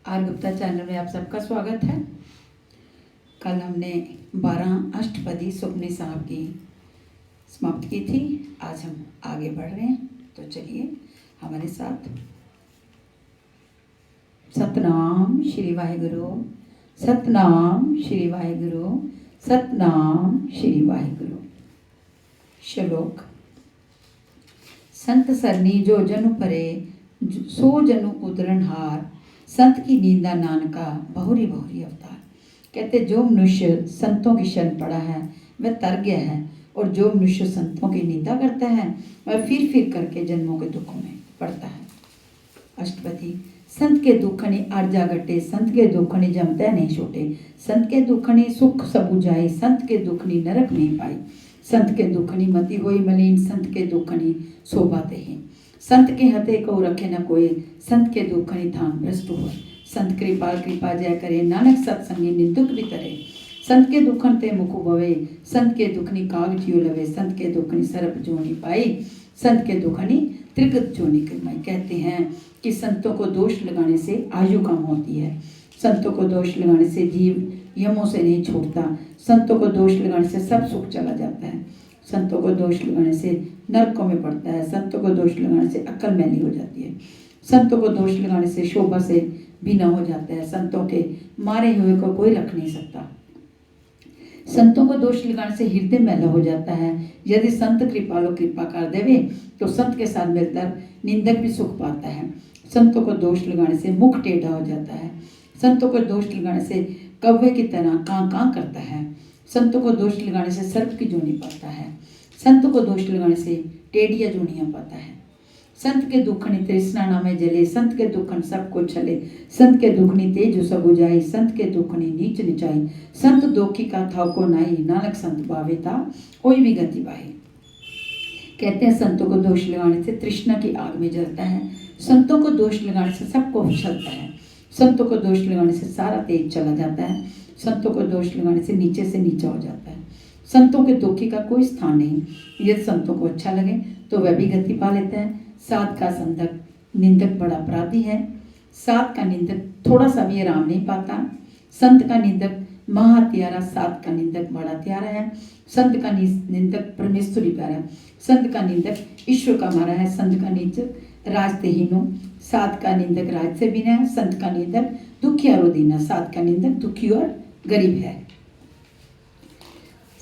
Are Gupta channel में आप सबका स्वागत है। कल हमने 12 अष्टपदी सुखमनी साहब की समाप्त की थी। आज हम आगे बढ़ रहे हैं, तो चलिए हमारे साथ। सतनाम श्री वाहिगुरु, सतनाम श्री वाहिगुरु, सतनाम श्री वाहिगुरु। श्लोक। संत सरनी जो जनु परे, सो जनु उतरन हार, संत की निंदा नानका बहुरी बहुरी अवतार। कहते जो मनुष्य संतों की शरण पड़ा है वह तर गया है, और जो मनुष्य संतों की निंदा करता है वह फिर फिर करके जन्मों के दुखों में पड़ता है। अष्टपदी। संत के दुखनी अर्जा गटे, संत के दुखनी जमते नहीं छोटे, संत के दुखनी सुख सबु जाई, संत के दुखनी नरक नहीं पाई, संत के दुखनी मति होई मलिन, संत के दुखनी शोभाते हैं, संत के हते को रखे न कोई, संत के दुखनी थाम भ्रष्ट हो, संत कृपाल कृपा जय करे, नानक सत्संगी निंदुक भी तरे, संत के दुखन ते मुख भवे, संत के दुखनी काग जियो लवे, संत के दुखनी सरप जोनी पाई, संत के दुखनी त्रिगत जोनी कमाई। कहते हैं कि संतों को दोष लगाने से आयु कम होती है, संतों को दोष लगाने से जीव यमों से नहीं छूटता, संतों को दोष लगाने से सब सुख चला जाता है, संतों को दोष लगाने से नरकों में पड़ता है, संतों को दोष लगाने से अक्ल मैली हो जाती है, संतों को दोष लगाने से शोभा से बिना हो जाता है, संतों के मारे हुए को कोई रख नहीं सकता, संतों को दोष लगाने से हृदय मैला हो जाता है। यदि संत कृपालो कृपा कर देवे तो संत के साथ मिलकर निंदक भी सुख पाता है। संतों को दोष लगाने से मुख टेढ़ा हो जाता है, संतों को दोष लगाने से कौवे की तरह कां कां करता है, संतों को दोष लगाने से सर्प की जोनी पाता है, संत को दोष लगाने से टेढ़िया जोनियाँ पाता है। संत के दुखनी तृष्णा नामे जले, संत के दुखन सबको छले, संत के दुखनी तेज सब बुझाई, संत के दुखनी नीच निचाई, संत दोखी का थाव को नाई, नानक संत भावेता कोई भी गति पाए। कहते हैं संतों को दोष लगाने से तृष्णा की आग में जलता है, संतों को दोष लगाने से सबको उछलता है, संतों को दोष लगाने से सारा तेज चला जाता है, संतों को दोष लगाने से नीचा हो जाता है, संतों के दुखी का कोई स्थान नहीं। यदि संतों को अच्छा लगे तो वह भी गति पा लेता है। सात का संदक निंदक बड़ा अपराधी है, सात का निंदक थोड़ा सा भी आराम नहीं पाता, संत का निंदक महात्यारा, सात का निंदक बड़ा त्यारा है, संत का निंदक परमेश्वरी प्यारा है, संत का निंदक ईश्वर का मारा है, संत का निंदक राजतेहीनो, सात का निंदक राज से बिना है, संत का निंदक दुखी और दीना, सात का निंदक दुखी और गरीब है।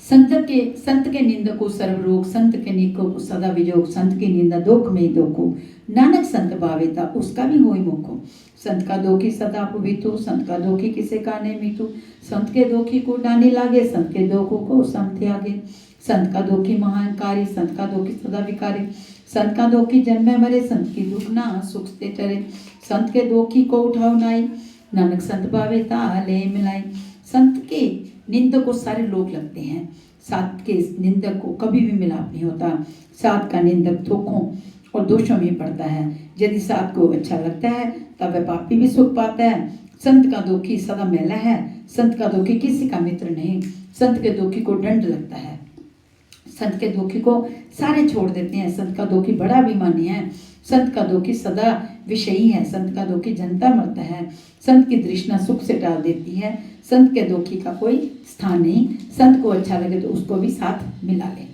संत के निंदक को सर्वरोग, संत के निको को सदा विजोग, संत की निंदा दुख में दोखो, नानक संत भावेता उसका भी होई मोको, संत का दोखी सदा पवितु, संत का दोखी किसे का नहीं मितु, संत के दोखी को डाने लागे, संत के दोखों को समथे आगे, संत का दोखी महानकारी, संत का दोखी सदा विकारी, संत का दोखी जन्मे मरे, संत की दुख ना सुख से टरे, संत के दोखी को उठाओ नाई, नानक संत भावेता ले मिलाई। संत के निंदक को सारे लोग लगते हैं, सात के निंदक को कभी भी मिलाप नहीं होता, सात का निंदक दुखों और दोषों में पड़ता है। यदि सात को अच्छा लगता है तब वह पापी भी सुख पाता है। संत का दोखी सदा मैला है, संत का दोखी किसी का मित्र नहीं, संत के दोखी को दंड लगता है, संत के दोखी को सारे छोड़ देते हैं, संत का दोखी बड़ा अभिमानी है, संत का दोखी सदा विषयी है, संत का दोखी जनता मरता है, संत की तृष्णा सुख से टाल देती है, संत के दोखी का कोई स्थान नहीं, संत को अच्छा लगे तो उसको भी साथ मिला ले।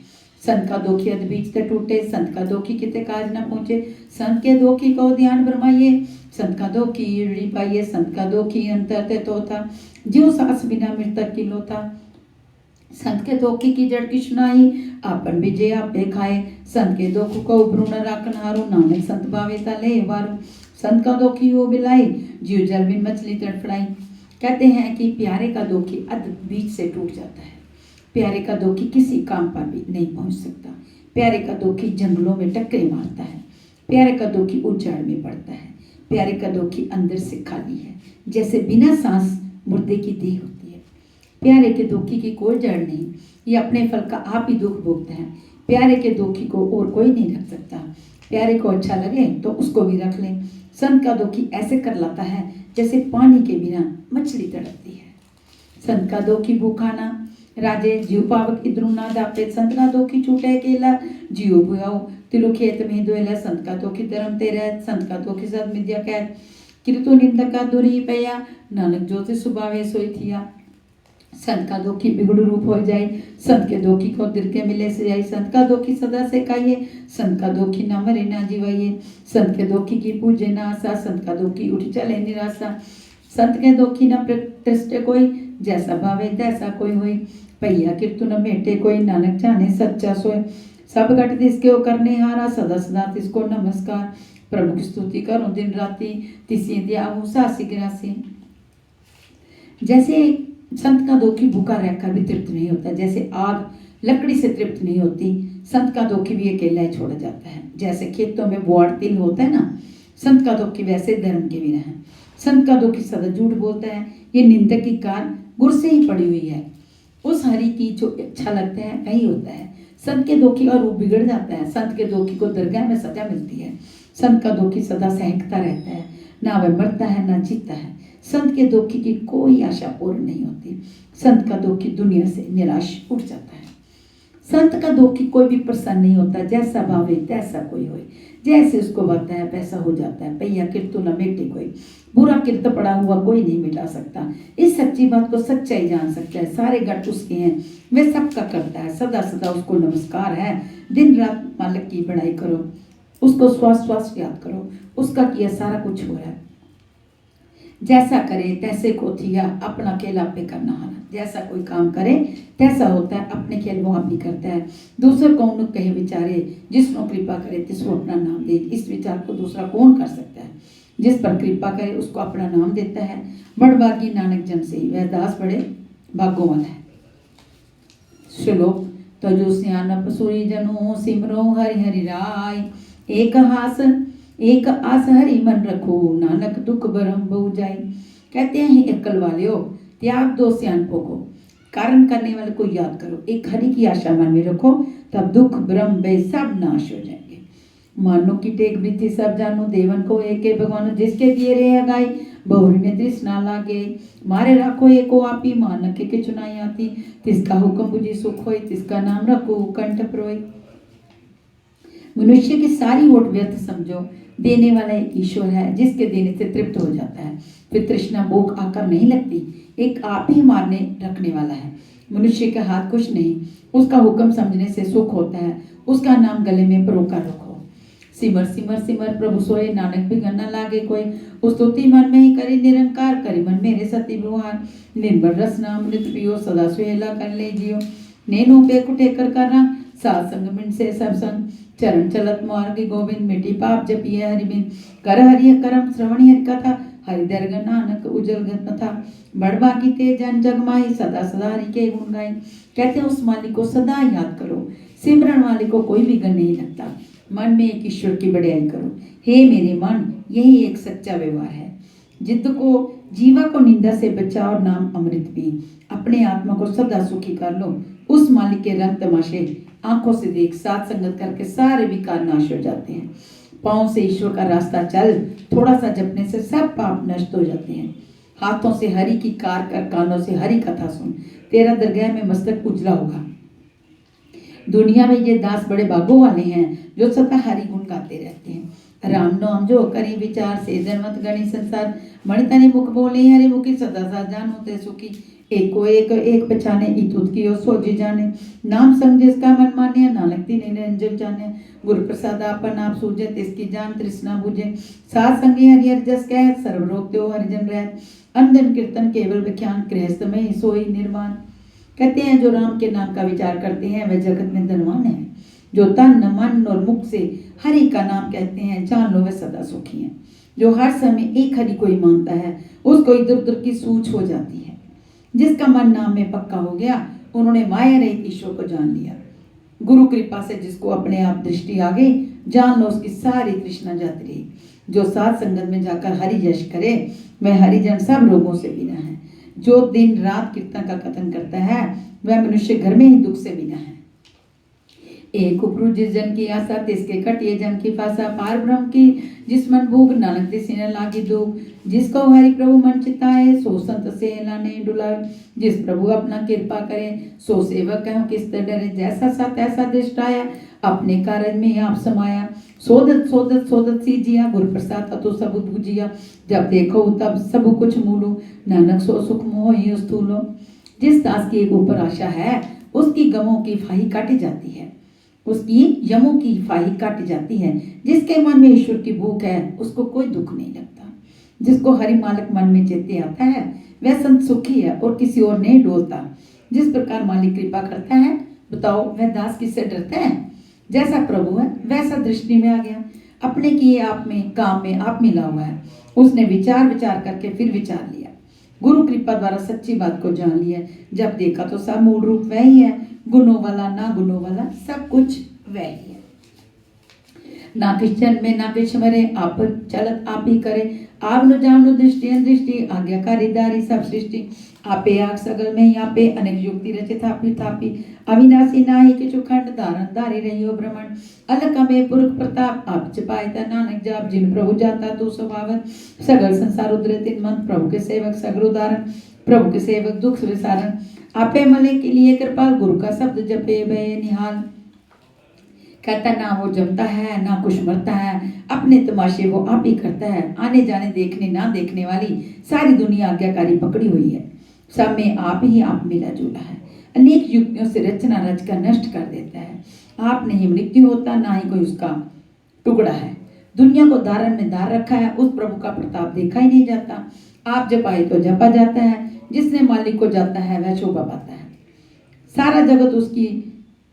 संत का दोखी अध बीच ते टूटे, संत का दोखी किते काज न पहुँचे, संत के दोखी को ध्यान भरमाइए, संत का दोखी ईड़ी पाइए, संत का दोखी अंतर ते तोता, ज्यों सांस बिना मृतक की लोता, संत के दोखी की जड़ की सुनाई, आपन विजय आपे खाए, संत के दोख को भ्रूण राखन हारू, नानक संत भावेता ले वारू, संत का दोखी हो बिलाई, जीव जल बिन मछली तड़फड़ाई। कहते हैं कि प्यारे का दोखी अध बीच से टूट जाता है, प्यारे का दोखी किसी काम पर भी नहीं पहुंच सकता, प्यारे का दोखी जंगलों में टक्करे मारता है, प्यारे का दोखी उजाड़ में पड़ता है, प्यारे का दोखी अंदर से खाली है, जैसे बिना सांस मुर्दे की देह होती है। प्यारे के दोखी की कोई जड़ नहीं, ये अपने फल का आप ही दुख भोगते हैं, प्यारे के दोखी को और कोई नहीं रख सकता, प्यारे को अच्छा लगे तो उसको भी रख ले। संत का दोखी ऐसे कर लाता है जैसे पानी के बिना मछली तड़पती है। संत का दोखी भूखाना राजे, जीव पावक इधरू ना दापे, संत का दोखी छूटे अकेला, जियो बुआओ तिलो खेत में दोएला, संत का दोखी धर्म तेरा, संत का दोखी सद मिद्या कैद, किरतु निंदका दूरी पैया, नानक ज्योति सुभावे सोई थिया। संत का दोखी बिगड़ू रूप हो जाए, संत के दोखी को दिल के मिले से जाए। संत का दोखी सदा से खाइए, संत का दोखी ना मरे ना जीवाइए। संत के दोखी की पूजे ना आशा, संत का दोखी उठ चले निराशा। संत के दोखी न प्रतिष्ठे कोई, जैसा भावे तैसा कोई होई। पैया किरतु न मेटे कोई, नानक जाने सच्चा सोए। सब घट तिसके करने हारा, सदा सदा तिसको नमस्कार। प्रभु की स्तुति करो दिन राति, तिसी दियाहू सासी गिरासी। जैसे संत का दोखी भूखा रहकर भी तृप्त नहीं होता, जैसे आग लकड़ी से तृप्त नहीं होती, संत का दोखी भी अकेला ही छोड़ा जाता है। जैसे खेतों में बोआड़ तिल होता है ना, संत का दोखी वैसे धर्म के बिना है। संत का दोखी सदा झूठ बोलता है, ये निंदक की कार गुर से ही पड़ी हुई है। उस हरि की जो अच्छा लगता है वही होता है। संत के दोखी का रूप बिगड़ जाता है। संत के दोखी को दरगाह में सजा मिलती है। संत का दोखी सदा सहकता रहता है, ना वह मरता है ना जीता है। संत के दोखी की कोई आशा पूर्ण नहीं होती। संत का दोखी दुनिया से निराश उठ जाता है। संत का दोखी कोई भी प्रसन्न नहीं होता, जैसा भावे तैसा कोई होए। जैसे उसको भाता है वैसा हो जाता है। पैया किरतु न मेटे कोई, बुरा किरत पड़ा हुआ कोई नहीं मिटा सकता। इस सच्ची बात को सच्चा ही जान सकता है। सारे घट उसके हैं, वह सबका करता है। सदा सदा उसको नमस्कार है। दिन रात मालिक की बड़ाई करो, उसको श्वास श्वास याद करो, उसका किया सारा कुछ हो रहा है। जैसा करे तैसे को थिया, अपना खेल आप पे करना हारा। जैसा कोई काम करे तैसा होता है, अपने खेल वो आप ही करता है। दूसरे कौन कहे विचारे, जिसनो कृपा करे तिसको अपना नाम दे। इस विचार को दूसरा कौन कर सकता है? जिस पर कृपा करे उसको अपना नाम देता है। बड़भागी नानक जन से, वह दास बड़े भागों वाला है। श्लोक तजो सियानप सूरी जनो, सिमरो हरि हरि राय। एक आस हरि मन रखो, नानक दुख भरम बहु जाय। कहते हैं हे अक्ल वाले हो, त्याग दो सियानपों को, कारण करने वाले को याद करो। एक हरि की आशा मन में रखो, तब दुख भ्रम भय सब नाश हो जाएंगे। मानो की टेक वृत्ति सब जानो, देवन को एक भगवान। जिसके दिए रे गाय, बहुरी में तृष्णा लागे। मारे राखो एको आपी, मानक के चुनाई आती। तिसका हुक्म बुझी सुख होय, तिसका नाम रखो कंठ प्रोय। मनुष्य की सारी ओट व्यर्थ समझो, देने वाला एक ईश्वर है, जिसके देने से तृप्त हो जाता है। फिर तृष्णा भूख आकर नहीं लगती। एक आप ही मारने रखने वाला है। मनुष्य के हाथ कुछ नहीं, उसका हुक्म समझने से सुख होता है। उसका नाम गले में परोकर रखो। सिमर सिमर सिमर प्रभु सोए, नानक भी गन्ना लागे कोई। उस स्तुति मन में ही करी निरंकार, करी मन मेरे सती व्यवहार। निर्मल रस नाम मृत पियो, सदा सुहेला कर ले जियो। नैनो पे कुटे कर करना, सात संग मिन से सब संग। चरण चलत मार्ग गोविंद, मिटी पाप जपिए हरि बिन। कर हरि करम श्रवणी हरि कथा, हरि दर्ग नानक उजल गत था। बड़भागी ते जन जग माही, सदा सदा हरि के गुण गाई। कहते हैं उस मालिक को सदा याद करो। सिमरन वाले को कोई भी गन नहीं लगता। मन में एक ईश्वर की बड़ाई करो। हे मेरे मन, यही एक सच्चा व्यवहार है। जिद्द को जीवा को निंदा से बचा और नाम अमृत पी। अपने आत्मा को सदा सुखी कर लो। उस मालिक के रंग तमाशे आंखों से देख, साथ संगत करके सारे विकार नाश हो जाते हैं। पाँव से ईश्वर का रास्ता चल, थोड़ा सा जपने से सब पाप नष्ट हो जाते हैं। हाथों से हरि की कार कर, कानों से हरि कथा सुन, तेरा दरगाह में मस्तक उजला होगा। दुनिया में ये दास बड़े भागों वाले हैं, जो सदा हरि गुण गाते रहते हैं। राम नाम जो करी विचार से, जनमत गणी संसार। मणितने मुख बोले हरि मुखी, सदा सा जान होते सुखी। एको एक पहचाने, इतुत की सो जी जाने। नाम संग जिसका मन माने, नानक तीन निरंजन जाने। गुरु प्रसाद आपन आप सूझे, तिसकी जान तृष्णा बुझे। सात संगी हरि हरि जस कह, सर्व रोग त्यो हरिजन रह। अंधन कीर्तन केवल विख्यान, गृहस्थ में ही सोई निर्वाण। कहते हैं जो राम के नाम का विचार करते हैं वह जगत में धनवान है। जो तन मन और मुख से हरि का नाम कहते हैं, जान लो वह सदा सुखी है। जो हर समय एक हरि को ही मानता है, उसको इधर उधर की सूझ हो जाती है। जिसका मन नाम में पक्का हो गया, उन्होंने माया रहित ईश्वर को जान लिया। गुरु कृपा से जिसको अपने आप दृष्टि आ गई, जान लो उसकी सारी तृष्णा जाती रही। जो साथ संगत में जाकर हरि यश करे, वह हरिजन सब रोगों से बिना है। जो दिन रात कीर्तन का कथन करता है, वह मनुष्य घर में ही दुख से बिना है। एक उपरू जिस जन की आशा तिसके कटिए जन की फासा पार ब्रह्म की जिस मन भूख नानक तिसी न लागी दुख जिसको हरि प्रभु मन चिताए सो संत से लाने डुलाए जिस प्रभु अपना कृपा करे सो सेवक कहो किस डरे जैसा सा तैसा दृष्टाया अपने कार्य में आप समाया सोदत सोदत सोदत सी जिया गुरु प्रसाद तो सब बुझिया जब देखो तब सब कुछ मूलो नानक सो सुख मोह ही स्थूलो जिस दास की एक ऊपर आशा है उसकी गमों की फाही काटी जाती है उसकी यमों की फाही काटी जाती है जिसके मन में ईश्वर की भूख है उसको कोई दुख नहीं लगता जिसको हरि मालिक मन में चेते आता है वह संत सुखी है और किसी और नहीं डोलता जिस प्रकार मालिक कृपा करता है बताओ वह दास किससे डरता है जैसा प्रभु है वैसा दृष्टि में आ गया अपने किए आप में काम में आप मिला हुआ है उसने विचार विचार करके फिर विचार लिया गुरु कृपा द्वारा सच्ची बात को जान लिया जब देखा तो सब मूल रूप वह ही है गुणों वाला ना गुणों वाला सब कुछ वह ही है ना किस जन में ना किस मरे आप चलत आप ही करे आप न जानो दृष्टि दृष्टि आज्ञाकारी दारी सब सृष्टि आपे आग सगल में आपे अनेक युक्ति रचे थापी थापी अविनाशी नाही किछु खंड धारण धारी रहियो ब्रह्मण अलग में पुरख प्रताप आप चपायता नानक जाप जिन प्रभु जाता तो स्वभावत सगल संसार उदरे तिन मन प्रभु के सेवक सगल उदाहरण प्रभु के सेवक दुख विसारण आपे मले के लिए कृपाल गुरु का शब्द जपे भय निहाल कहता ना वो जमता है ना कुछ मरता है अपने तमाशे वो आप ही करता है आने जाने देखने ना देखने वाली सारी दुनिया आज्ञाकारी पकड़ी हुई है सब में आप ही आप मिला जुला है अनेक युक्तियों से रचना रच कर नष्ट कर देता है आप नहीं मृत्यु होता ना ही कोई उसका टुकड़ा है दुनिया को धारण में धार रखा है उस प्रभु का प्रताप देखा ही नहीं जाता आप जपाए तो जपा जाता है जिसने मालिक को जाता है वह शोभा पाता है सारा जगत उसकी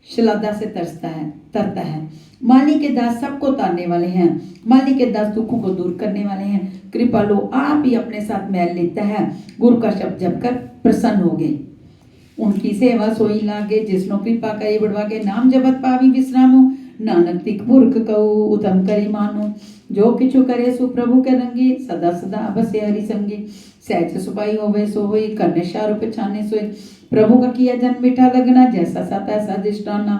श्रद्धा से तरता है माली के दास सबको तारने वाले हैं माली के दास दुखों को दूर करने वाले हैं कृपालु आप ही अपने साथ मैल लेता है गुरु का शब्द जपकर प्रसन्न हो गए उनकी सेवा सोई लागे जिसनो कृपा करी बढ़वा के नाम जपत पावी विश्रामो नानक तिक पुरख कहू उत्तम करी मानो जो किछु करे सु प्रभु के रंगी सदा सदा अवश्य हरि संगी सहज सुपाई होवे सो होई करने शारूप छाने सोई प्रभु का किया जन्म मीठा लगना जैसा सा तैसा दिष्टाना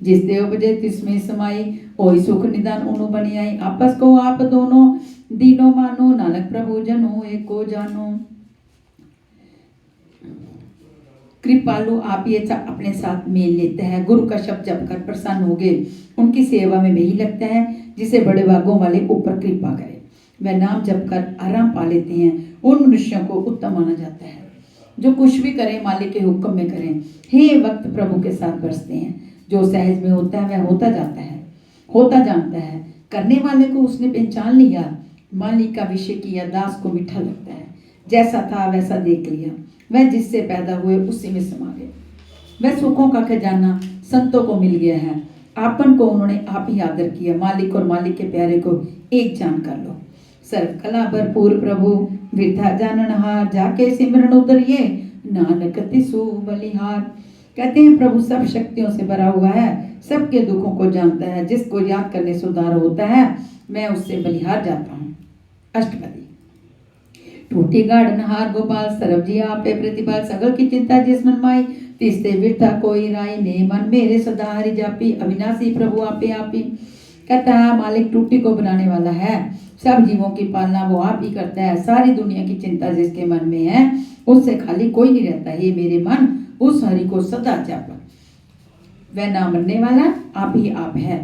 जिस देव बजे तिसमें समाई ओई सुख निदान उनु बनी आई आपस को आप दोनों दीनो मानो नानक प्रभु जनो एक को जानो कृपालु आप ये अपने साथ मेल लेते हैं गुरु का शब्द जप कर प्रसन्न हो गए उनकी सेवा में वही लगता है जिसे बड़े भागों वाले ऊपर कृपा करे वह नाम जप कर आराम पा लेते हैं उन मनुष्यों को उत्तम माना जाता है जो कुछ भी करें मालिक के हुक्म में करें हे वक्त प्रभु के साथ बरसते हैं जो सहज में होता है वह होता जाता है होता जानता है करने वाले को उसने पहचान लिया मालिक का विषय किया दास को मीठा लगता है जैसा था वैसा देख लिया वह जिससे पैदा हुए उसी में समा गए वह सुखों का खजाना संतों को मिल गया है आपन को उन्होंने आप ही आदर किया मालिक और मालिक के प्यारे को एक जान कर लो सर्व कला भरपूर प्रभु वृथा जाननहार जाके सिमरन उतरिए नानक तिसु बलिहार कहते हैं प्रभु सब शक्तियों से भरा हुआ है सबके दुखों को जानता है जिसको याद करने से उद्धार होता है मैं उससे बलिहार जाता हूँ अष्टपदी टूटी गाढ़नहार गोपाल सरब जी आपे प्रतिपाल सगल की चिंता जिस मन माई तीसते वृथा कोई राय ने मन मेरे सदा हरि जापी अविनाशी प्रभु आपे आपी कहता है मालिक टूटी को बनाने वाला है सब जीवों की पालना वो आप ही करता है सारी दुनिया की चिंता जिसके मन में है उससे खाली कोई नहीं रहता ये मेरे मन उस हरि को सदा जापा वह ना मरने वाला आप ही आप है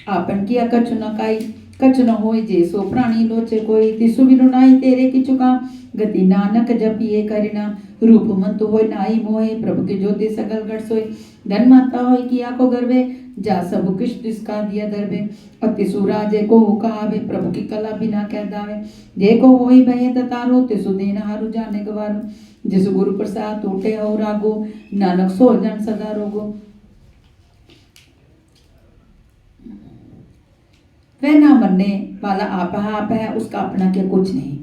आपन किया कछु न काई कछु न होई जे सो प्राणी लोचे कोई तिसु बिनु नाई तेरे की चुका गति नानक जपिए करिना रूप मन तो होय नाई मोहे प्रभु के ज्योति सगल गढ़ सोई धन माता होय किया को गर्वे जा सब कुछ तिसका दिया दरबे अति सुराजे को कहावे प्रभु की कला बिना कह दावे देखो होई भय ततारो तिसु देन हारु जाने गवारो जिस गुरु प्रसाद टूटे हो रागो नानक सो जन सदा रोगो वह ना मरने वाला आप है उसका अपना क्या कुछ नहीं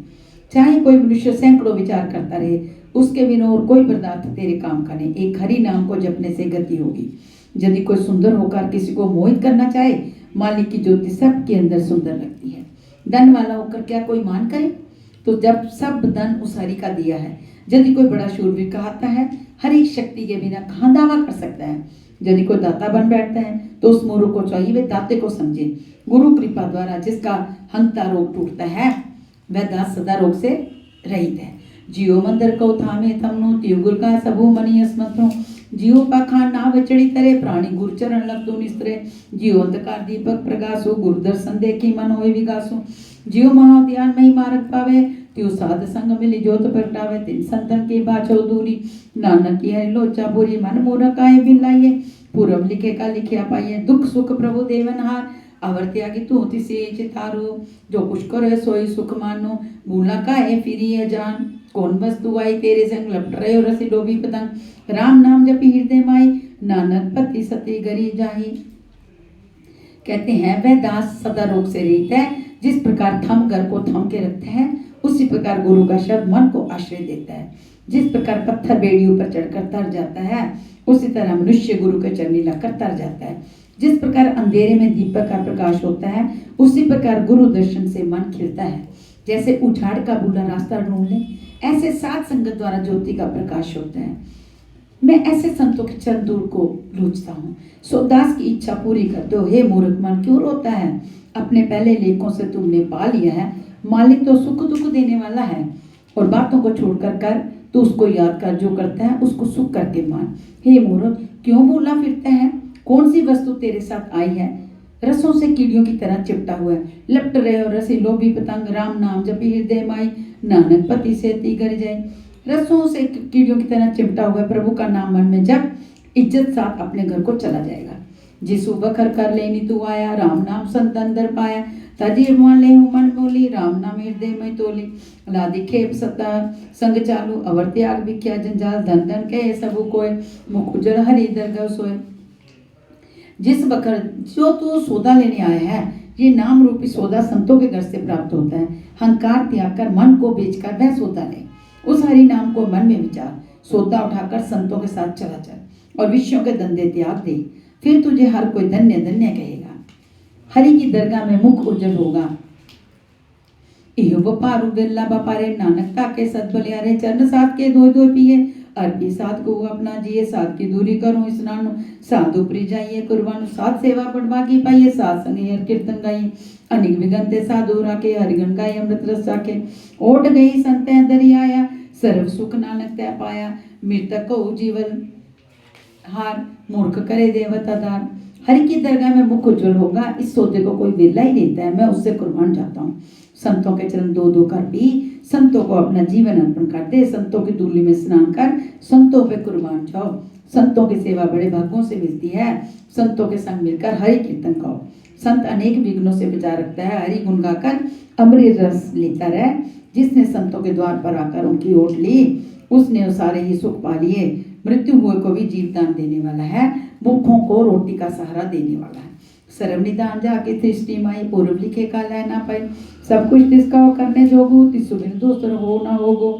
चाहे कोई मनुष्य सैकड़ों विचार करता रहे उसके बिना और कोई पदार्थ तेरे काम का नहीं एक हरि नाम को जपने से गति होगी यदि कोई सुंदर होकर किसी को मोहित करना चाहे मालिक की ज्योति सबके अंदर सुंदर लगती है धन वाला होकर क्या कोई मान करे तो जब सब धन उस हरि का दिया है यदि कोई बड़ा शूरवीर कहता है हर एक शक्ति के बिना कहाँ दावा कर सकता है यदि कोई दाता बन बैठता है तो उस मूर्ख को चाहिए वे दाते को समझे। गुरु कृपा द्वारा जिसका हंता रोग टूटता है वह दास सदा रोग से रहित है। जियो मंदिर को थामे थमनो तियो गुर का सबू मनी अस्मत्रो जियो पाखान ना वचड़ी करे प्राणी गुर चरण लगतो निस्त्रे जियो अंधकार दीपक प्रकाशो गुरु दर्शन देखी मन होए विकासो जियो महा ध्यान मई मार्ग पावे त्यो साध संग मिली जोत प्रगटावे तिन संतन की बाछो दूरी नानक की हरि लोचा पूरी मन मोर काए बिलाइए पूरब लिखे का लिखिया पाइए दुख सुख प्रभु देवनहार अवर त्यागी तू तिसे चितारो जो कुछ करे सोई सुख मानो भूला काहे फिरी है जान कौन वस्तु आई तेरे संग लपट रहे हो रसी डोबी पतंग राम नाम जपी हृदय माई नानक पति सती गरी जाही। कहते हैं वह दास सदा रोग से रहित है। जिस प्रकार थम घर को थम के रखते हैं उसी प्रकार गुरु का शब्द मन को आश्रय देता है। जिस प्रकार पत्थर बेड़ी ऊपर चढ़कर तर जाता है उसी तरह मनुष्य गुरु के चरणी लगकर तर जाता है। जिस प्रकार अंधेरे में दीपक का प्रकाश होता है उसी प्रकार गुरु दर्शन से मन खिलता है। जैसे उठाड़ का बूढ़ा रास्ता ढूंढ ले ऐसे साध संगत द्वारा ज्योति का प्रकाश होता है। मैं ऐसे संतों के चरण दूर को लूचता हूँ। सो दास की इच्छा पूरी कर दो हे मूर्ख मन क्यों रोता है। अपने पहले लेखों से तुमने पा लिया है मालिक तो सुख दुख देने वाला है और बातों को छोड़कर कर तो उसको याद कर जो करता है उसको सुख करके मान। हे मूर्ख क्यों भूला फिरता है कौन सी वस्तु तेरे साथ आई है रसों से कीड़ियों की तरह चिपटा हुआ है लपट रहे हो रसी लोभी पतंग राम नाम जपी हृदय माई नानक पति से तीगर जाए। रसों से कीड़ियों की तरह चिपटा हुआ है प्रभु का नाम मन में जब इज्जत साथ अपने घर को चला जाएगा। जिसु बखर कर लेनी तू आया राम नाम संत अंदर पाया तजी मान ले मन बोली राम नाम हृदय में तोली लादी खेप सता संग चालू अवर त्याग विख्या जंजाल धन धन कहे सबू कोय मुख उजड़ हरि दरगाह सोए। जिस बखर जो तू सौदा लेने आया है ये नाम रूपी सौदा संतों के घर से प्राप्त होता है। हंकार त्याग कर मन को बेचकर वह सौदा ले उस हरि नाम को मन में विचार सौदा उठाकर संतों के साथ चला चल और विषयों के धंधे त्याग दे फिर तुझे हर कोई धन्य धन्य कहेगा। हरि की दरगाह में मुख उज्जवल होगा। इहो बपारू बिरला बपारे नानक ताके सदबलियारे चरण साथ के धोए धोए पिए अर्पी साथ को अपना जिए साथ की दूरी करूं स्नानु साधु प्री जाइए कुर्बानु साथ सेवा पढ़वागी पाइए साथ संगे हर कीर्तन गाइए अनेक विगंते साधु राके हरिगन गाय अमृत रस साके ओट गई संत दरियाया सर्व सुख नानक तय पाया मृतक को जीवन हार मूर्ख करे देवता दान। हरि की दरगाह में मुख उज्जवल होगा। इस सौदे को कोई बिरला ही लेता है मैं उससे कुर्बान जाता हूँ। संतों के चरण दो दो कर पी संतों को अपना जीवन अर्पण कर दे संतों की धूलि में स्नान कर संतों पे कुर्बान जाओ। संतों की सेवा बड़े भागों से मिलती है। संतों के संग मिलकर हरि कीर्तन गाओ। संत अनेक विघ्नों से बचा रखता है। हरि गुण गाकर अमृत रस लेता रहे। जिसने संतों के द्वार पर आकर उनकी ओट ली उसने सारे ही सुख पा लिए। मृत्यु हुए को भी जीवदान देने वाला है। भूखों को रोटी का सहारा देने वाला है। सर्व निदान जाके सृष्टि माई पूर्व लिखे का लेना पाए सब कुछ तिसका करने जोगो तिसु निर्दोष हो ना होगो।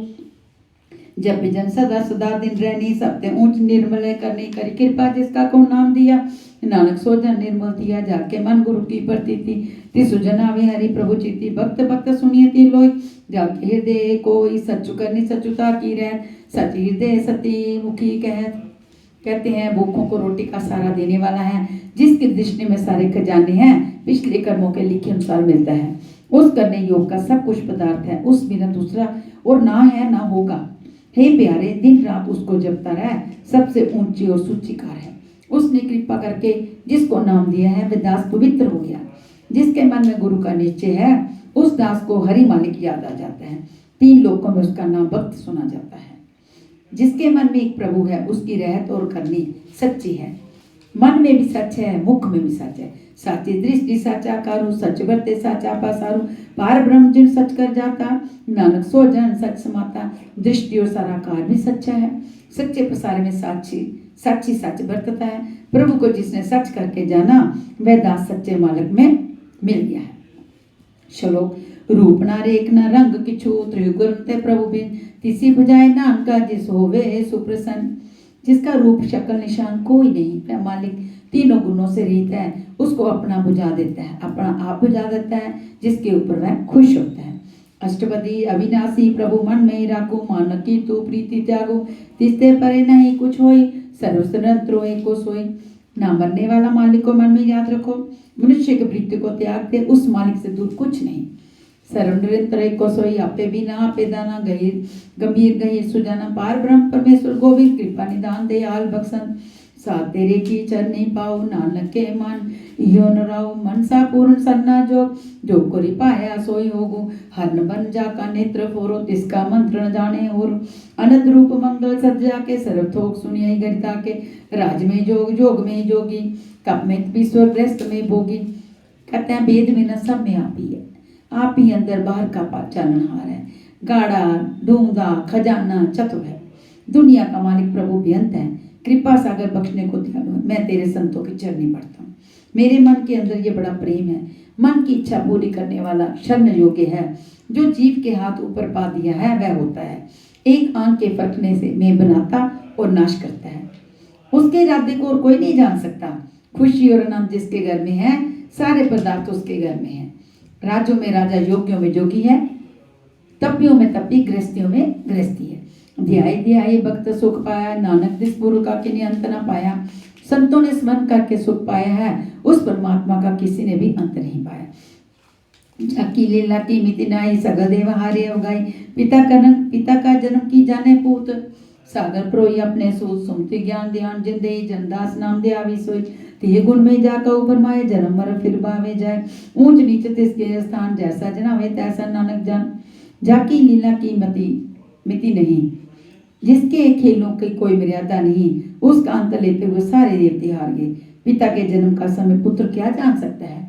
जब भी जन सदा सदा दिन रहनी सबते ऊंच निर्मल करनी करी कृपा जिसका को नाम दिया नानक सो जन निर्मल दिया जाके मन गुरु की प्रतीति तिसु जनावे हरि प्रभु चीति भक्त भक्त सुनिए ती लोई जाके हृदय कोई सच्चु करनी सच्चुता की रह सच हृदय सती मुखी कहते हैं भूखों को रोटी का सहारा देने वाला है। जिसकी दृष्टि में सारे खजाने हैं पिछले कर्मों के लिखे अनुसार मिलता है। उस करने योग का सब कुछ पदार्थ है उस बिना दूसरा और ना है ना होगा। हे प्यारे दिन रात उसको जपता रहे सबसे ऊंची और सूचिकार है। उसने कृपा करके जिसको नाम दिया है वह दास पवित्र हो गया। जिसके मन में गुरु का निश्चय है उस दास को हरि मालिक याद आ जाता है। 3 लोकों में उसका नाम भक्त सुना जाता है। जिसके मन में एक प्रभु है उसकी रहत और करनी सच्ची है। मन में भी सच है मुख में भी सच है। साची दृष्टि साचा कारू सच बरते साचा पासारू पार ब्रह्म जिन सच कर जाता नानक सो जन सच समाता। दृष्टि और सारा कार भी सच्चा है। सच्चे प्रसार में साची सच बरतता है। प्रभु को जिसने सच करके जाना वह दास सच्चे मालिक में मिल गया है। श्लोक रूप ना रेख ना रंग किछु त्रिगुण ते प्रभु बिन तिसी बुझाए नाम का जिस होवे सुप्रसन्न। जिसका रूप शक्ल निशान कोई नहीं वह मालिक 3 गुणों से रहित है उसको अपना बुझा देता है अपना आप बुझा देता है जिसके ऊपर वह खुश होता है। अष्टपदी अविनाशी प्रभु मन में राखो मानकी तू प्रीति त्यागो तिसते परे नहीं कुछ होई सर्वस्वतंत्र एको सोई। ना मरने वाला मालिक को मन में याद रखो। मनुष्य की मृत्यु को त्याग दे, उस मालिक से दूर कुछ नहीं। सर्वनिरंतर एक को सोई, आपे भी ना आपे दाना, गंभीर गहीर सुजाना, पार ब्रह्म परमेश्वर गोविंद, कृपा निदान दे आल बख्शन, सा तेरे की चरनी पाओ, नानक के मन यो न राओ, मन सा पूर्ण सन्ना जो कोरी पाया सोई होगो, हरन बन जा का नेत्र फोरो, तिसका मंत्र न जाने और, अनंत रूप मंगल सज्जा के, सर्व थोक सुनिए गरिता के, राज में जोग में जोगी, कप में विश्व ग्रस्त में भोगी। कहते हैं वेद में न सब में आप ही है, आप ही अंदर बाहर का चालनहार है, गाड़ा ढूंढा खजाना चतुर है, दुनिया का मालिक प्रभु बेअंत है, कृपा सागर बख्शने को दयालु है। मैं तेरे संतों की चरनी पढ़ता हूँ, मेरे मन के अंदर ये बड़ा प्रेम है, मन की इच्छा पूरी करने वाला शरण योग्य है, जो जीव के हाथ ऊपर पा दिया है वह होता है, एक आंख के फटने से मैं बनाता और नाश करता है, उसके इरादे को और कोई नहीं जान सकता। खुशी और आनंद जिसके घर में है, सारे पदार्थ उसके घर में है, राज्यों में राजा, योगियों में जोगी है, तपियों में तपी, गृहस्थियों में गृहस्थी है। ध्याय ध्याय भक्त सुख पाया, नानक दिस पुरु का किन्हीं अंत न पाया, संतों ने स्मरण करके सुख पाया है, उस परमात्मा का किसी ने भी अंत नहीं पाया। जाकी लीला की मिति नाई, सगल देव हारे अवगाई, पिता का जन्म की जाने पूत, सागर प्रोई अपने सूत, सुमति ज्ञान ध्यान जिंदे जनदास नाम दे आवी सोई, तिहे गुण में जाकर ऊपर माए, जन्म मर फिर बावे जाए, ऊंच नीच तिसके स्थान, जैसा जनावे तैसा नानक जान। जाकी लीला की मिति नहीं, जिसके खेलों की कोई मर्यादा नहीं, उसका अंत लेते हुए सारे देवते हार गए। पिता के जन्म का समय पुत्र क्या जान सकता है,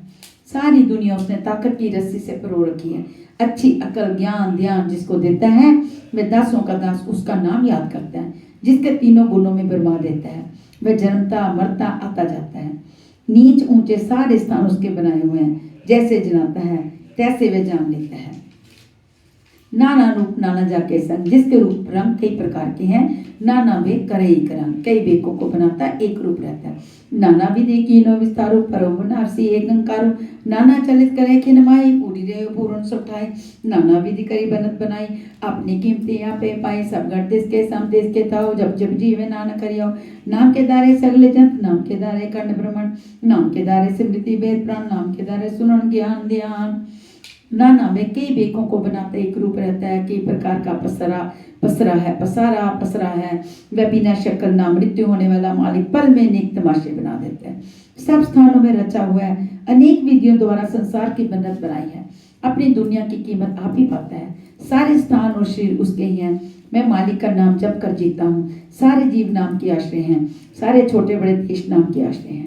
सारी दुनिया उसने ताकत की रस्सी से परो रखी है। अच्छी अकल ज्ञान ध्यान जिसको देता है, वह दासों का दास उसका नाम याद करता है, जिसके तीनों गुणों में बरमा देता है, वह जन्मता मरता आता जाता है। नीच ऊंचे सारे स्थान उसके बनाए हुए हैं, जैसे जनाता है तैसे वह जान लेता है। नाना रूप नाना जाके संग, जिसके रूप रंग कई प्रकार के हैं, नाना वे करे ही करंग, कई बेकों को बनाता एक रूप रहता है। नाना विधि कीनो विस्तारो, परो नारसी एक अंकारो, नाना चलित करे खिनमाई, पूरी रहे पूर्ण सुठाई, नाना विधि करी बनत बनाई, अपनी कीमती यहाँ पे पाई, सब गढ़ देश के सम देश के ताओ, जब जब जीवे नाना करियो, नाम के दारे सगले जंत, नाम के दारे खंड ब्रह्मण, नाम के दारे स्मृति वेद प्राण, नाम के दारे सुनन ज्ञान ध्यान। नाना में कई बेकों को बनाता एक रूप रहता है, कई प्रकार का पसरा है, वह बिना शक्ल ना मृत्यु होने वाला मालिक पल में अनेक तमाशे बना देता है। सब स्थानों में रचा हुआ है, अनेक विधियों द्वारा संसार की बनत बनाई है, अपनी दुनिया की कीमत आप ही पाता है, सारे स्थान और शरीर उसके ही हैं। मैं मालिक का नाम जप कर जीता हूँ, सारे जीव नाम के आश्रय हैं, सारे छोटे बड़े देश नाम के आश्रय हैं।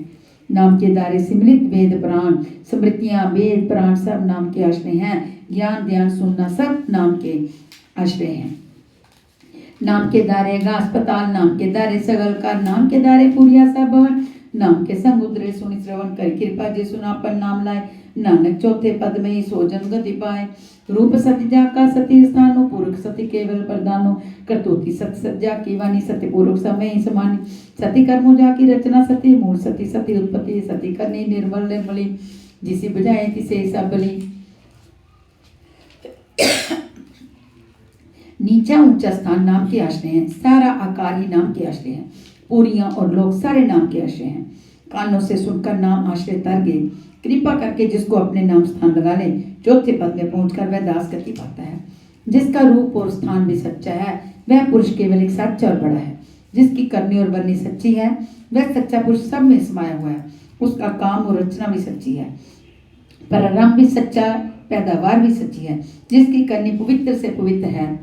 नाम के दारे सिमृत वेद प्राण, स्मृतियां वेद प्राण सब नाम के आश्रय हैं, ज्ञान ध्यान सुनना सब नाम के आश्रय हैं। नाम के दारे अस्पताल, नाम के दारे सगल का, नाम के दारे पूरिया सा भवन, नाम के संग उतरे सुनि श्रवण कर कृपा जे सुनापन नाम लाए, नानक चौथे पद में ही सोजन गति पाए। रूप सत्य जा का सती स्थानो, पुरख सती केवल प्रदानो, करतोति सत्य सज्जा की वाणी, सत्य पूर्वक समय ही समानी, सती कर्मो जा की रचना सती, मूल सती सती उत्पत्ति, सती करनी निर्मल निर्मली, जिसे बजाए तिसे सब बली। नीचा ऊंचा स्थान नाम के आश्रय हैं, सारा आकार ही नाम के आश्रय हैं, पूरियां और लोग सारे नाम के आश्रय हैं। कानों से सुनकर नाम आश्रय तर गए, कृपा करके जिसको अपने नाम स्थान लगा ले, चौथे पद में पहुंचकर वह दास गति पाता है। जिसका रूप और स्थान भी सच्चा है, वह पुरुष केवल एक सच्चा और बड़ा है। जिसकी करनी और बरनी सच्ची है, वह सच्चा पुरुष सब में समाया हुआ है। उसका काम और रचना भी सच्ची है, प्रारंभ भी सच्चा, पैदावार भी सच्ची है। जिसकी करनी पवित्र से पवित्र है,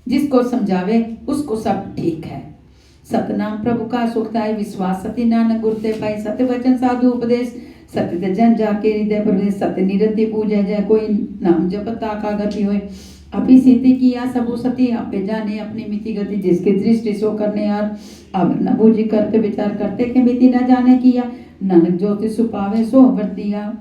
जिसको समझावे उसको सब ठीक है। सतनाम प्रभु का सुखदाय, विश्वास सती नानक गुरते पाई, सत्य वचन साधु उपदेश, सत्य जन जाके हृदय प्रदेश, सत्य निरति पूजय जय, कोई नाम जपता का गति होय। अपनी सीति किया सबो सती, आपे जाने अपनी मिति गति, जिसके दृष्टि सो करने यार, अब न बूझी करते विचार करते के मिति न जाने किया, नानक ज्योति सुपावे सो वर दिया।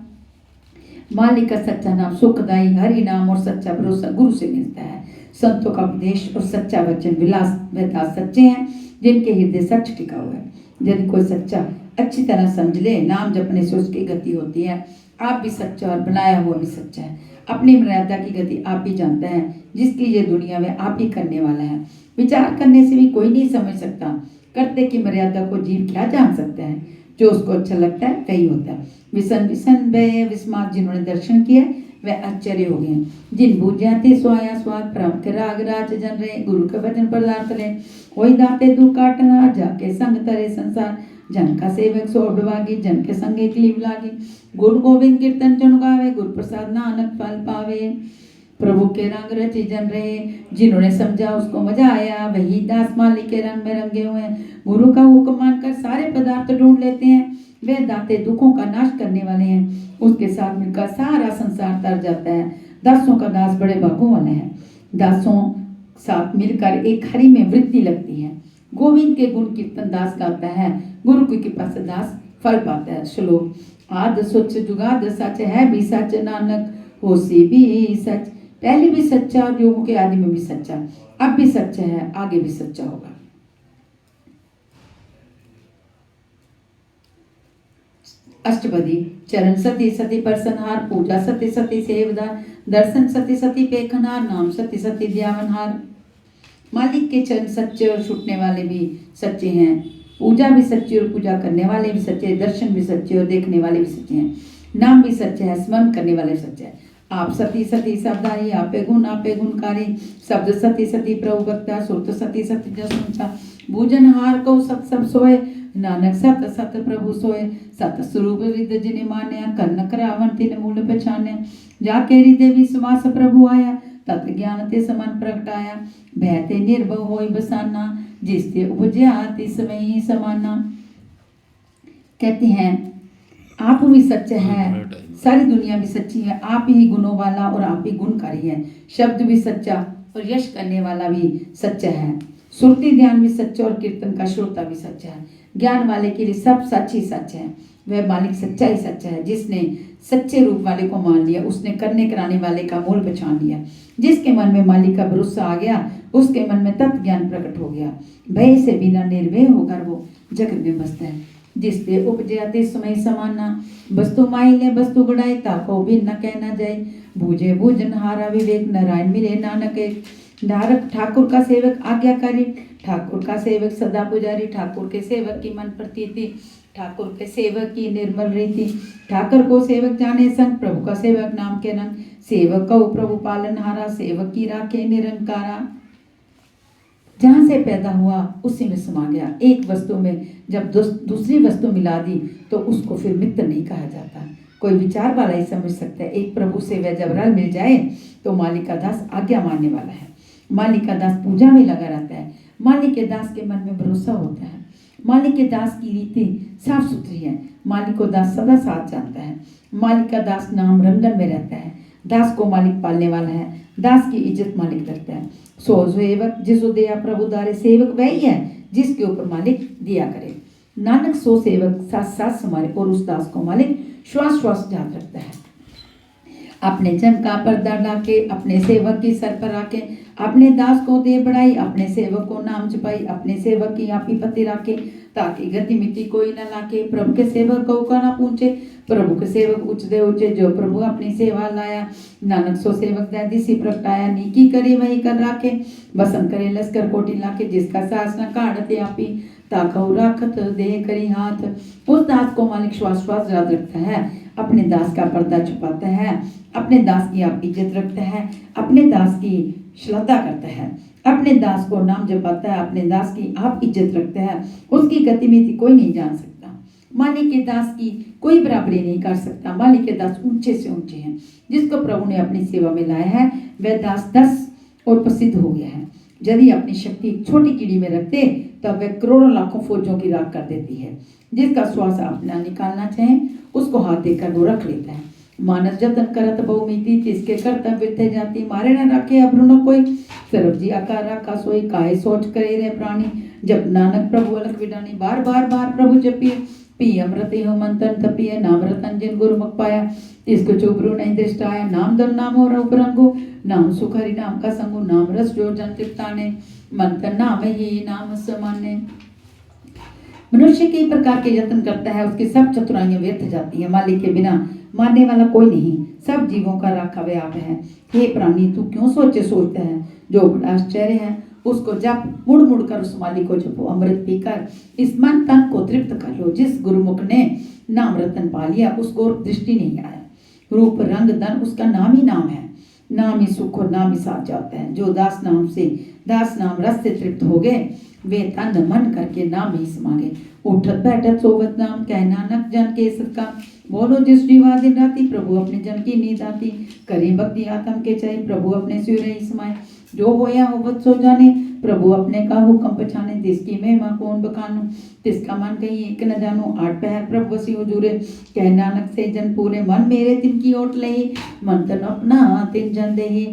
मालिक का सच्चा नाम सुखदाई, हरि नाम और सच्चा भरोसा गुरु से मिलता है। संतों का उपदेश और सच्चा वचन विलास वैदास सच्चे हैं, जिनके हृदय सच टिका हुआ है। यदि कोई सच्चा अच्छी तरह समझ ले, नाम जपने से उसकी गति होती है। आप भी सच्चा और बनाया हुआ भी सच्चा है। अपनी मर्यादा की गति आप ही जानता है, जिसकी ये दुनिया में आप ही करने वाला है। विचार करने से भी कोई नहीं समझ सकता, करते की मर्यादा को जीव क्या जान सकता है। जो उसको अच्छा लगता है वही होता है। विसन विसन भय विस्मात जिन्होंने दर्शन किया वह आश्चर्य हो गए। जिन बूझाते सोया स्वाद परम के राग राज जन रहे गुरु के वचन पदार्थ ले वही दाते दुख काटना जाके संग तरे संसार जन का सेवक सो डुबागी जन के संगे क्लीब लागी गुरु गोविंद कीर्तन जन गावे गुरु प्रसाद नानक फल पावे। प्रभु के रंग रचे जन रहे जिन्होंने समझा उसको मजा आया वही दास मालिक के रंग में रंगे हुए गुरु का हुक्म मानकर सारे पदार्थ ढूंढ लेते हैं। वे दाते दुखों का नाश करने वाले हैं। उसके साथ मिलकर सारा संसार तर जाता है। दासों का दास बड़े भागों वाले हैं। दासों साथ मिलकर एक हरि में वृद्धि लगती है। गोविंद के गुण कीर्तन दास गाता है। गुरु की कृपा से दास फल पाता है। श्लोक आद सच जुगाद सच है भी सच नानक होसी भी सच। पहले भी सच्चा और योगों के आदि में भी सच्चा, अब भी सच्चा है, आगे भी सच्चा होगा। अष्टपदी चरण सती सती परसनहार पूजा सती सती सेवदार दर्शन सती सती पेखनहार नाम सती सती ध्यावनहार। मालिक के चरण सच्चे और छूटने वाले भी सच्चे हैं। पूजा भी सच्ची और पूजा करने वाले भी सच्चे, दर्शन भी सच्चे और देखने वाले भी सच्चे हैं। नाम भी सच्चा है, स्मरण करने वाले भी सच्चे हैं। आप सती सती शब्दारी आपे गुणकारी शब्द सती सती प्रभु भक्ता सुरत सती सती जसुंचा भूजन हार को सत सब सोए नानक सत सत प्रभु सोए सत स्वरूप रिद जिने मान्या कन्न करावन तिन मूल पहचाने जाके हृदय विश्वास प्रभु आया तत् ज्ञान ते समन प्रगटाया भयते निर्भव होई बसाना जिसते उपजया तिस में समाना। कहते हैं आप भी सच्चे हैं, सारी दुनिया भी सच्ची है। आप ही गुणों वाला और आप ही गुणकारी है। शब्द भी सच्चा और यश करने वाला भी सच्चा है। सुरती ध्यान भी सच्चा और कीर्तन का श्रोता भी सच्चा है। ज्ञान वाले के लिए सब सच ही सच है। वह मालिक सच्चा ही सच्चा है। जिसने सच्चे रूप वाले को मान लिया उसने करने कराने वाले का मूल पहचान लिया। जिसके मन में मालिक का भरोसा आ गया उसके मन में तत्व ज्ञान प्रकट हो गया। भय से बिना निर्भय होकर वो जगत में बसता है। जिसते उपजया तिस समय समाना वस्तु माइले वस्तु गुड़ाई ताको भी न कहना जाए भूजे भूजन हारा विवेक नारायण मिले नानक एक। धारक ठाकुर का सेवक आज्ञाकारी ठाकुर का सेवक सदा पुजारी ठाकुर के सेवक की मन प्रतीति ठाकुर के सेवक की निर्मल रीति ठाकुर को सेवक जाने संग प्रभु का सेवक नाम के रंग सेवक को प्रभु पालन हारा सेवक की राखे निरंकारा। जहाँ से पैदा हुआ उसी में समा गया। एक वस्तु में जब दूसरी वस्तु मिला दी तो उसको फिर मित्र नहीं कहा जाता। कोई विचार वाला ही समझ सकता है। एक प्रभु से वह जब रल मिल जाए तो मालिक का दास आज्ञा मानने वाला है। मालिक का दास पूजा में लगा रहता है। मालिक के दास के मन में भरोसा होता है। मालिक के दास की रीति साफ सुथरी है। मालिक को दास सदा साथ जानता है। मालिक का दास नाम रंगन में रहता है। दास को मालिक पालने वाला है। दास की इज्जत मालिक रखता है। सो सेवक जिसो दिया प्रभु दारे सेवक वही है जिसके ऊपर मालिक दिया करे। नानक सो सेवक साथ साथ संभाले और उस दास को मालिक श्वास श्वास याद रखता है। अपने जन का पर्दा लाके अपने सेवक की सर पर आके अपने दास को दे बढ़ाई अपने सेवक को नाम छुपाई अपने सेवक की आप ही पति राखे ताकि गति मिट्टी कोई न लाके। प्रभु के सेवक को ना पूछे प्रभु के सेवक उच्च दे ऊंचे जो प्रभु अपनी सेवा लाया। नानक सो सेवक दिसी प्रगटाया नीकी करे वही कर राखे बसन करे लश्कर कोटि लाके जिसका सास न काढ़ते आपी ताकऊ राखत दे करी हाथ। उस दास को मालिक श्वास श्वास याद रखता है। अपने दास का पर्दा छुपाता है। अपने दास की आप इज्जत रखता है। अपने दास की श्रद्धा करता है। अपने दास को नाम जपाता है। अपने दास की आप इज्जत रखता है। उसकी गतिविधि कोई नहीं जान सकता। मालिक के दास की कोई बराबरी नहीं कर सकता। मालिक के दास ऊंचे से ऊंचे हैं। जिसको प्रभु ने अपनी सेवा में लाया है वह दास 10 और प्रसिद्ध हो गया है। यदि अपनी शक्ति छोटी कीड़ी में रखते तब वह करोड़ों लाखों फौजों की राख कर देती है। जिसका श्वास अपना निकालना चाहे उसको हाथ देकर वो रख लेता है। मानस जतन करत बहुमीति जिसके कर्तव्य वृथे जाति मारे न रखे अभ्रुन कोई सर्व जी आकार रखा सोई काहे सोच करे रे प्राणी। जब नानक प्रभु अलख विडानी बार बार बार प्रभु जपिए पी अमृत हो मंथन तपिए नाम रतन जिन गुरुमुख पाया इसको चुबरू नहीं दृष्टाया। नाम दम नाम और उपरंगो नाम सुख हरि नाम का संगो नाम रस जो जन तृप्ताने मंथन नाम ही नाम समाने। मनुष्य कई प्रकार के यत्न करता है उसकी सब चतुराइयां व्यर्थ जाती है। मालिक के बिना मानने वाला कोई नहीं। सब जीवों का राखा व्याप है। हे प्राणी तू क्यों सोचता है जो बड़ा आश्चर्य है उसको जप, मुड़ मुड़ कर उस मालिक को जपो। अमृत पीकर इस मन तन को तृप्त कर लो। जिस गुरुमुख ने नाम रतन पा लिया उसको दृष्टि नहीं आया। रूप रंग धन उसका नाम ही नाम है। नाम ही सुख और नाम ही साथ जाता है। जो दास नाम रस से तृप्त हो गए वे तन मन करके नाम ही समागे। उठत बैठत सोवत नाम कह नानक जन के सत्का। बोलो जिस जीवा दिन राती प्रभु अपने जन की नींद आती। करी भक्ति आत्म के चाहे प्रभु अपने सिर ही समाए। जो होया होवत सो जाने प्रभु अपने का हुक्म पछाने। तिसकी महिमा कौन बखानू तिसका मन कहीं एक न जानो। आठ पहर प्रभु वसी हुजूरे कह नानक से जन पूरे। मन मेरे तिनकी ओट लही मन तन अपना तिन जन देही।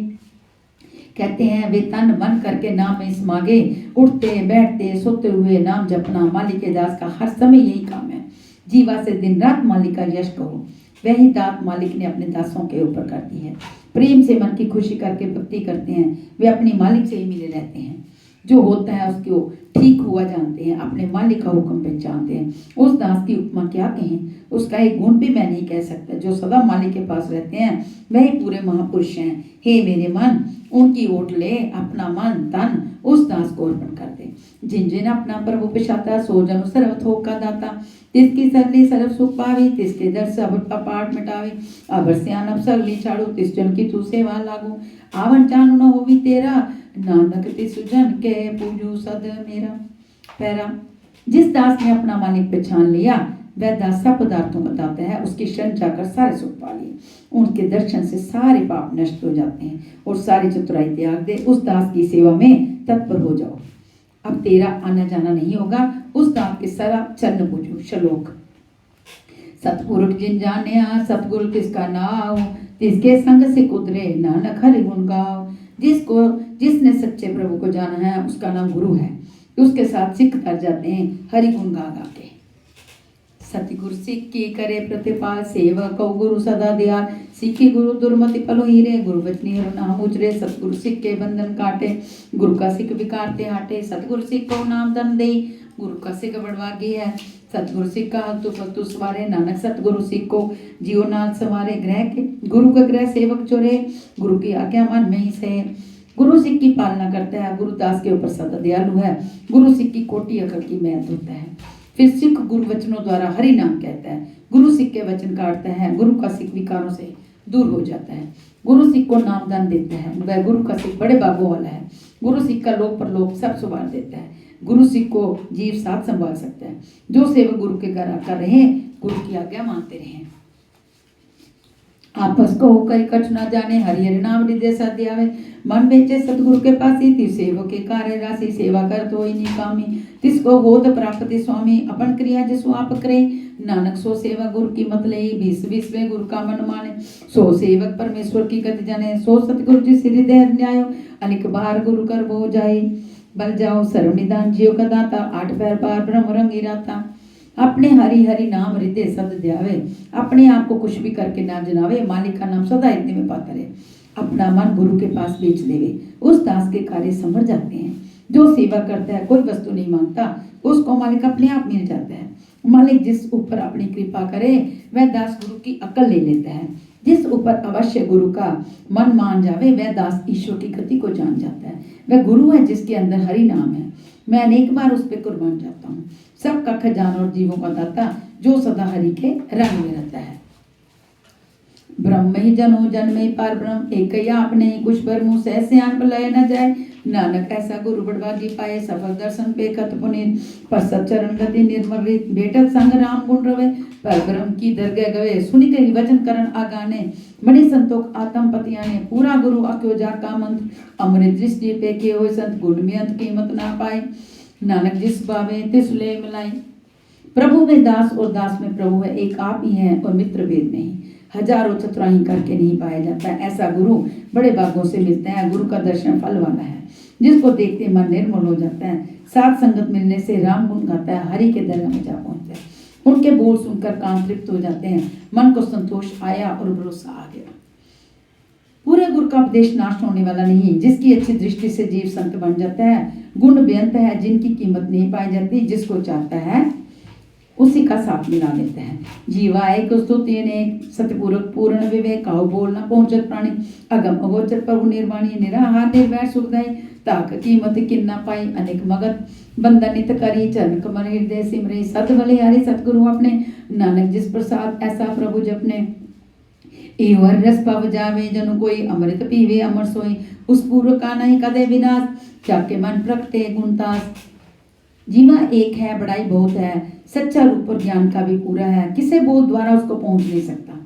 कहते हैं वे तन मन करके नाम में समागे। उठते बैठते सोते हुए नाम जपना मालिक के दास का हर समय यही काम है। जीवा से दिन रात मालिक का यश करो। वही दात मालिक ने अपने दासों के ऊपर कर दी है। प्रेम से मन की खुशी करके भक्ति करते हैं वे अपने मालिक से ही मिले रहते हैं। जो होता है उसको ठीक हुआ जानते हैं, अपने मालिक का हुक्म पहचानते हैं। उस दास की उपमा क्या कहें, उसका एक गुण भी मैं नहीं कह सकता। जो सदा मालिक के पास रहते हैं वही पूरे महापुरुष हैं। हे मेरे मन उनकी ओट ले, अपना मन तन उस दास को अर्पण कर दे। जिन जिन अपना प्रभु पिछाता सो जन सर्व थोक का दाता। तिसकी सरली सर्व सुख पावी तिसके दर सब पाठ मिटावी। अबर सियान अब सगली छाड़ू तिस जन की तू सेवा लागू। आवन चानु न होवी तेरा नानक तिस जन के पूजू सद मेरा। पैरा जिस दास ने अपना मालिक पहचान लिया वह दास सब पदार्थों का दाता है। उसकी शरण जाकर सारे सुख पा लिए। उनके दर्शन से सारे पाप नष्ट हो जाते हैं और सारी चतुराई त्याग दे। उस दास की सेवा में तत्पर हो जाओ। अब तेरा आना जाना नहीं होगा। उस दास के सारा चरण पूजो। श्लोक सतपुरुष जिन जाने सतगुरु किसका नाव। तिसके संग से कुदरे नानक हरि गुण गाओ। जिसने सच्चे प्रभु को जाना है उसका नाम गुरु है। उसके साथ सिख कर जाते हैं हरि गुण गा गा के। सतगुरु सिख की करे प्रतिपाल सेवक गुरु सदा दयाल। सिखी गुरु दुर्मति पलो हीरे गुरु बचनी हरु नाम उचरे। सतगुरु सिख के बंधन काटे गुरु का सिख विकारते हाटे। सतगुरु सिख को नाम दन दे गुरु का सिख बड़वागी है। सतगुरु सिख का हत्तु पत्तु सवारे नानक सतगुरु सिख को जियो नाथ सवारे। ग्रह के गुरु का ग्रह सेवक चोरे गुरु की आज्ञा मन में ही से। गुरु सिख की पालना करता है गुरु दास के ऊपर सदा दयालु है। गुरु सिख की कोटि अकल की महत होता है। फिर सिख गुरु वचनों द्वारा हरि नाम कहता है। गुरु सिख के वचन काटता है। गुरु का सिख विकारों से दूर हो जाता है। गुरु सिख को नाम दान देता है। वह गुरु का सिख बड़े बागों वाला है। गुरु सिख का लोक परलोक सब संभाल देता है। गुरु सिख को जीव साथ संभाल सकता है। जो सेवक गुरु के घर आकर रहे गुरु की आज्ञा मानते रहे। आपस को होकर कछ न जाने हरि हरि नाम हृदय साध्य आवे। मन बेचे सतगुरु के पासी तिस सेवक के कार्य राशि। सेवा कर तो ही निकामी तिसको होत प्राप्ति स्वामी। अपन क्रिया जिसो आप करे नानक सो सेवा गुरु की मत ले। 20 गुरु का मन माने सो सेवक परमेश्वर की गति जाने। सो सतगुरु जी हृदय न्यायो अनिक बार गुरु कर बो जाए। बल जाओ सर्व निदान जियो का दाता। 8 पैर पार ब्रह्म रंगी राता। अपने हरि हरि नाम हृदय सद ध्यावे। अपने आप को कुछ भी करके ना जनावे। मालिक का नाम सदा हृदय में पाता रहे। अपना मन गुरु के पास बेच देवे। उस दास के कार्य समझ जाते हैं। जो सेवा करता है कोई वस्तु नहीं मांगता उसको मालिक अपने आप मिल जाता है। मालिक जिस ऊपर अपनी कृपा करे वह दास गुरु की अकल ले लेता है। जिस ऊपर अवश्य गुरु का मन मान जावे वह दास ईश्वर की गति को जान जाता है। वह गुरु है जिसके अंदर हरि नाम है। मैं अनेक बार उस पर कुर्बान जाता हूँ। सबका खजाना और जीवों का दाता जो सदा हरि के रंग में रहता है। ब्रह्म ही जनो जन्म ही पार ब्रह्म एक ही आपने ही कुछ पर मुँह सहसे आन बुलाए न जाए। नानक ऐसा गुरु बड़वागी पाए सफल दर्शन पे कत पुनीत। पर सच्चरण गति निर्मल रीत बेटत संग राम गुण रवे। पर ब्रह्म की दरगह गवे सुनि के वचन करण आगाने। मणि संतोख आत्म पतियाने पूरा गुरु अक्यो जा का मंत्र। अमृत दृष्टि पे के हो संत गुण में अंत कीमत ना पाए। नानक जिस बावे तिस ले मिलाई। प्रभु में दास और दास में प्रभु है। एक आप ही है और मित्र भेद नहीं। हजारों चतुराई करके नहीं पाया जाता। ऐसा गुरु बड़े भागों से मिलता है। गुरु का दर्शन फल वाला है जिसको देखते मन निर्मल हो जाता है। साथ संगत मिलने से राम गुण गाता है। हरि के दरगाह में जा पहुंचता है। उनके बोल सुनकर कान तृप्त हो जाते हैं। मन को संतोष आया और भरोसा आ गया। पूरे गुरु का उपदेश नाश होने वाला नहीं। जिसकी अच्छी दृष्टि से जीव संत बन जाता है। गुण बेअंत है जिनकी कीमत नहीं पाई जाती। जिसको चाहता है उसी का साथ मिला देता है। जीवा एक स्तुति अनेक सत्यपूर्वक पूर्ण विवेक काउ बोल न पहुंचत प्राणी अगम अगोचर प्रभु निर्वाणी निराहार निर्वैर सुखदाई ताक कीमत किन्ना पाई अनेक मगत बंदनित करी चरण कमर हृदय सिमरे सत बलिहारी सतगुरु अपने नानक जिस प्रसाद ऐसा प्रभु जपने ईवर रस पव जावे जनु कोई अमृत पीवे अमर सोई उस पूर्व का नहीं कदे विनाश जाके मन प्रगटे गुणतास। जीवा एक है, बड़ाई बहुत है, सच्चा रूप और ज्ञान का भी पूरा है, किसे बोध द्वारा उसको पहुंच नहीं सकता।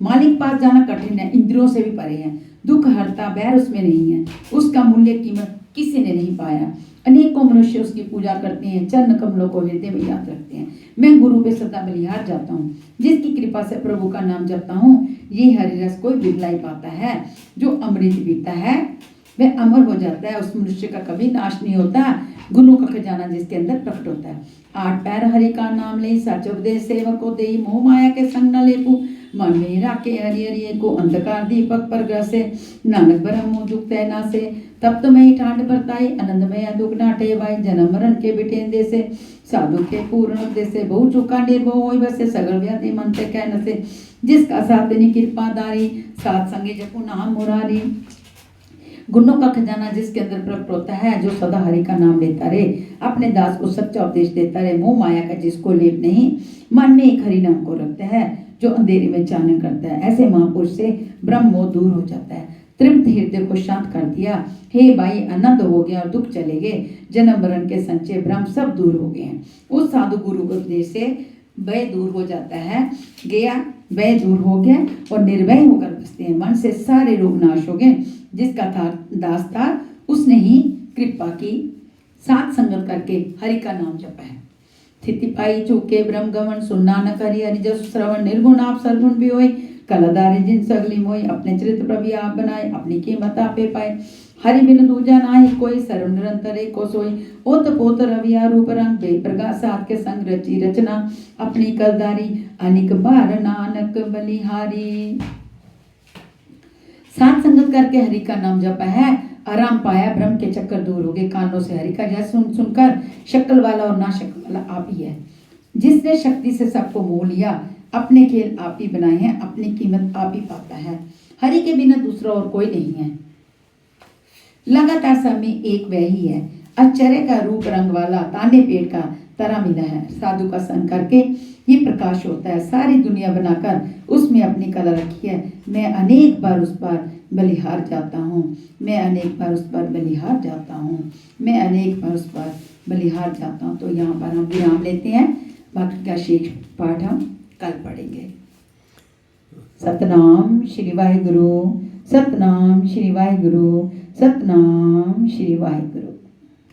मालिक पास जाना कठिन है, इंद्रियों से भी परे है, दुख हरता बैर उसमें नहीं है, उसका मूल्य कीमत किसी ने नहीं पाया। अनेकों मनुष्य उसकी पूजा करते हैं, चरण कमलों को हृदय में याद रखते हैं। मैं गुरु पे सदा बलिहार जाता हूँ, जिसकी कृपा से प्रभु का नाम जपता हूँ, ये हरि रस कोई बिरला ही पाता है। जो अमृत पीता है वह अमर हो जाता है, उस मनुष्य का कभी नाश नहीं होता। गुरु का खजाना जिसके अंदर प्रकट होता है। 8 पैर हरि का नाम ले सच उपदेश सेवक को दे मोह माया के संग न लेपू मन में राखे हरि हरि को अंधकार दीपक पर ग्रसे नानक ब्रह्म दुख तैना से तब तो मैं ठांड बरताई आनंदमय दुख डांटे भाई जन्म मरण के बिटेंदे से साधु के पूर्ण उपदेश से बहु चुका निर्भो होई बसे सगल व्याधि मन से कह न से जिसका साधनी कृपादारी सात संगे जपु नाम मुरारी। गुणों का खजाना जिसके अंदर प्रकट होता है, जो सदा हरि का नाम लेता रहे, अपने दास को सच्चा उपदेश देता रहे, मोह माया का जिसको लेप नहीं, मन में एक हरि नाम को रखता है, जो अंधेरे में चानन करता है, ऐसे महापुरुष से ब्रह्म मोह दूर हो जाता है। तृप्त हृदय को शांत कर दिया, हे भाई आनंद हो गया और दुख चले गए, जन्म मरण के संचय भ्रम सब दूर हो गए हैं। उस साधु गुरु के उपदेश से भय दूर हो जाता है, गया भय दूर हो गया और निर्भय होकर बसते हैं। मन से सारे रोग नाश हो गए। जिसका था दास था उसने ही कृपा की, साथ संगत करके हरि का नाम जपा है। स्थिति पाई चूके ब्रह्म गमन सुनना न करी हरि जस श्रवण निर्गुण आप सरगुण भी होई कलादारी जिन सगली मोई अपने चरित्र प्रभु आप बनाए अपनी कीमत आपे पाए हरि बिन दूजा नाही कोई सर्व निरंतर एको सोई ओत पोत रविया रूप रंग बेप्रगा साथ के संग रची रचना अपनी कलदारी अनिक बार नानक बलिहारी। साथ संगत करके हरि का नाम जपा है, आराम पाया, ब्रह्म के चक्कर दूर हो गए। कानों से हरि का जस सुन सुनकर शक्ल वाला और ना शक्ल वाला आप ही है। जिसने शक्ति से सबको मोह लिया, अपने खेल आप ही बनाए हैं, अपनी कीमत आप ही पाता है। हरि के बिना दूसरा और कोई नहीं है। लगातार सब में एक वह ही है। आश्चर्य का रूप रंग वाला ताने पेट का तरह मिला है। साधु का संग करके ये प्रकाश होता है। सारी दुनिया बनाकर उसमें अपनी कला रखी है। मैं अनेक बार उस पर बलिहार जाता हूँ, मैं अनेक बार उस पर बलिहार जाता हूँ, मैं अनेक बार उस पर बलिहार जाता हूँ। तो यहाँ पर हम विराम लेते हैं, बाकी का शेष पाठ हम कल पढ़ेंगे। सतनाम श्री वाहिगुरु, सतनाम श्री वाहिगुरु, सतनाम श्री वाहिगुरु।